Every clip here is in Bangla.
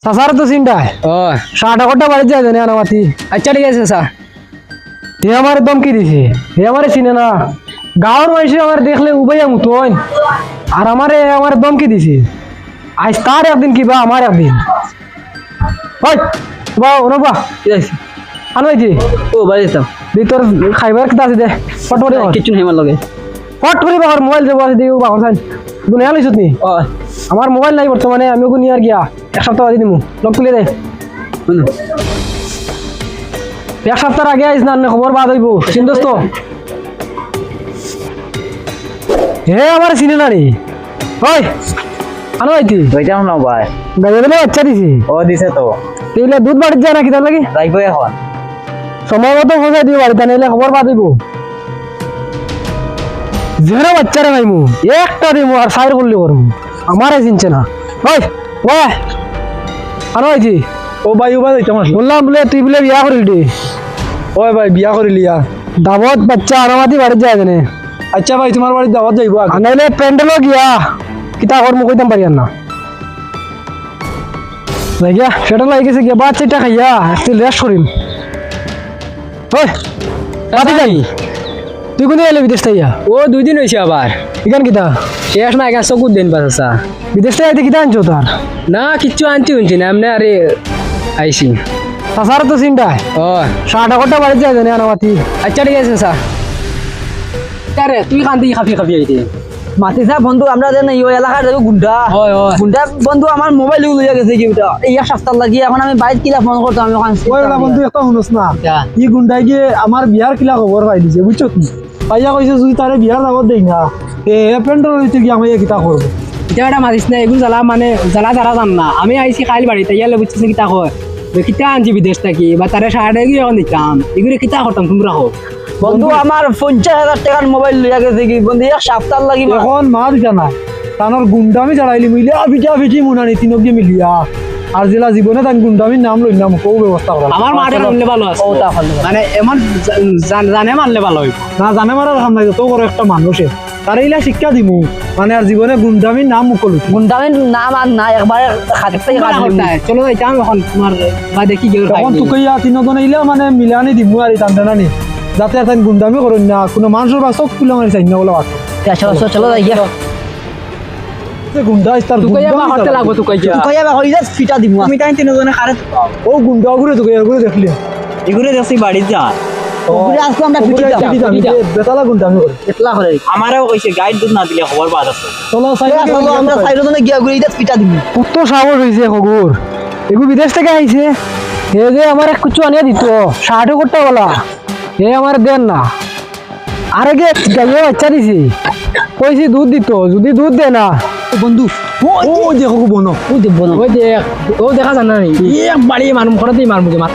চাচার তো চিন্তায় ও 60 বাড়ি যায় জানি আনামাতি। আচ্ছা ঠিক আছে স্যার। হে আমার দমকি দিছে, হে আমারে চিনে না। গাঁৱৰ মানুষে আমার দেখলে উবাইয়া মুতন আর আমার দমকি দিছে। আজ তার একদিন কিবা আমার একদিন। ওই বা ওনবা যাইছি আনো হইছে ও বাড়ি যেতাম তোর খাইবার কিতা আছে দে ফট করে কিছু নেই আমার লগে। ফট করে বাবার মোবাইল যাব আছে দিও বাবার সাইন দুনিয়া লইছত নি ও আমার মোবাইল নাই বর্তমানে আমি ওকে নিয়ে আর গিয়া এক সপ্তাহ বাদে দিমু লক খুলে দে বন্ধু এক সপ্তাহ আগে আইস না খবর বাদ হইব চিন দোস্ত হে আমার চিনে না রে ওই আনো আইতি যাইতাম না ভাই। গাড়ি দিলে আচ্ছা দিছি ও দিছে তো তেলে দুধ বাড়ি যায় নাকি তার লাগি যাইব এখন। সময় মতো পৌঁছাই দিও বাড়িতে নাইলে খবর বাদ হইব যেন বাচ্চারে নাইমু একটা দিমু আর সাইড করলে করমু আমারে চিনছে না ওই ওই আনো আইতি ও ভাই ও ভাই যাইতাম আসলে। বললাম বলে তুই বলে বিয়া করিলি ওই ভাই বিয়া করিলি দাবত বাচ্চা আনামাতি বাড়ি যায় জানে আচ্ছা ভাই তোমার বাড়ি দাওয়াত যাইব আগে। আনাইলে প্যান্ডেলও গিয়া কিতা কর্ম কইতাম পারি আর না লাগিয়া সেটা লাগি গেছে গিয়া বাচ্চাটা খাইয়া একটু রেস্ট করিম ওই রাতে যাই তুই কোন এলে বিদেশ থেকে ও 2 দিন হইছে আবার ইখান কিতা শেষ না এখন চকুত দিন পাস আছে বিদেশ থেকে আইতে কিতা আনছো তার না কিচ্ছু আনছি শুনছি না এমনি আরে আইসি। চাচার তো চিন্তায় ও 60 বাড়ি যায় জানে আনামাতি। আচ্ছা ঠিক আছে স্যার। আরে তুই কান্দি খাফি খাফি আইতে মাতিছা বন্ধু আমরা যেন এই এলাকার যাবো গুন্ডা হয় হয় গুন্ডা বন্ধু আমার মোবাইল লইয়া গেছে কি এই এক সপ্তাহ লাগি এখন আমি বাইক কিলা ফোন করতাম আমি ওই বেলা বন্ধু একটা শুনস না ই গুন্ডাই গিয়ে আমার বিয়ার কিলা খবর পাই দিছে বুঝছো কি পাইয়া কইছে যদি তারে বিয়ার দাওয়াত দেই না এ পেন্টর হইতে কি আমি কিতা করব। এটা একটা মাতিস না এগুলো জ্বালা মানে জ্বালা যারা জান না আমি আইসি কাইল বাড়িতে ইয়ালে বুঝছিস কিতা কয় কিতা আনছি বিদেশ থাকি বা তারে 60 গিয়ে এখন দিতাম এগুলো কিতা করতাম তোমরা হোক বন্ধু আমার 50,000 টাকার মোবাইল লইয়া গেছে কি বন্ধু এক সপ্তাহ লাগি এখন মা দিতা না তানোর গুন্ডামি চালাইলি মিলিয়া পিঠা পিঠি মুনানি তিনক দিয়ে মিলিয়া আর জেলা জীবনে তান গুন্ডামির নাম লই নাম কও ব্যবস্থা করা আমার মাঠে মানলে ভালো আছে মানে এমন জানে মানলে ভালো হইব না জানে মারার কাম নাই তো করে একটা মানুষে তার ইলা শিক্ষা দিমু মানে আর জীবনে গুন্ডামির নাম মুকল গুন্ডামির নাম আর না একবারে হাতে থেকে চলো যাইতাম এখন তোমার বা দেখি গেল তখন তুকাইয়া তিনজনে ইলা মানে মিলানি দিমু আর টানটানি যাতে আর তান গুন্ডামি করুন না কোনো মানুষের বা চোখ খুলে মারি চাই না বলে বাদ চলো চলো যাইয়া গুন্ডা ইস্তার তুকাইয়া বা হতে লাগবো তুকাইয়া কইয়া হই যা ফিটা দিমু আমি তাই তিনজনে খারে ও গুন্ডা ঘুরে তুকাইয়া ঘুরে দেখলি এগুলো দেখছি বাড়ি যা ওগুলো আজকে আমরা ফিটা বেতালা গুন্ডামি করে এতলা করে আমারও কইছে গাইড দুধ না দিলে খবর পাওয়া যাচ্ছে চলো চলো আমরা সাইডজনে গিয়া ঘুরে ইদা ফিটা দিমু কত সাহস হয়েছে খবর এগু বিদেশ থেকে আইছে হে যে আমার এক কিছু আনিয়ে দিত 60 বলা হে আমার দেন না আরে গে গাইয়ে বাচ্চা দিছি কইছি দুধ দিত যদি দুধ দে না বন্ধু ও দেখো বনো ও দেব না ওই দেখ ও দেখা জানা নাই এক বাড়ি মানুষ করতেই মারমু যে মার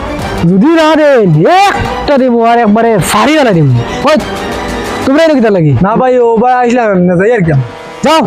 যদি না দেন একটা দিব আর একবারে ফাড়ি গেলা দিব ওই তোমরা এনে কিতা লাগি না ভাই ও ভাই আইসলাম না যাই আর কি যাও